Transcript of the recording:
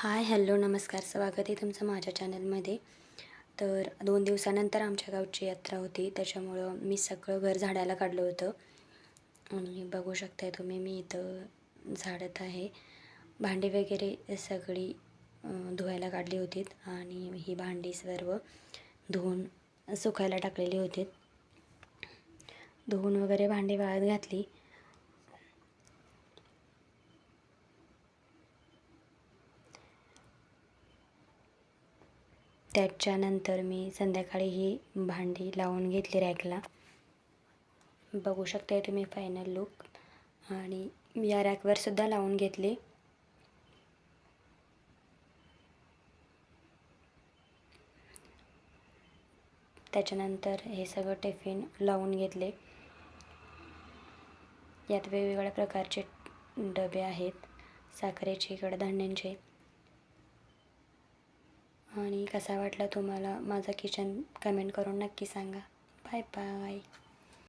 हाय, hello, नमस्कार. स्वागत आहे तुमचं माझ्या चॅनलमध्ये. तर 2 दिवसानंतर आमच्या गावची यात्रा होती. त्याच्यामुळं मी सगळं घर झाडायला काढलं होतं आणि बघू शकताय तुम्ही मी इथं झाडत आहे. भांडी वगैरे सगळी धुवायला काढली होती आणि ही भांडी सर्व धुवून सुकायला टाकलेली होती. धुवून वगैरे भांडी वाळत घातली. त्याच्यानंतर मी संध्याकाळी ही भांडी लावून घेतली रॅकला. बघू शकताय तुम्ही फायनल लुक. आणि या रॅकवर सुद्धा लावून घेतली. त्याच्यानंतर हे सगळं टिफिन लावून घेतले. यात वेगवेगळ्या प्रकारचे डबे आहेत, साखरेचे, कडधान्यांचे. आणि कसा वाटला तुम्हाला माझा किचन कमेंट करून नक्की सांगा. Bye bye.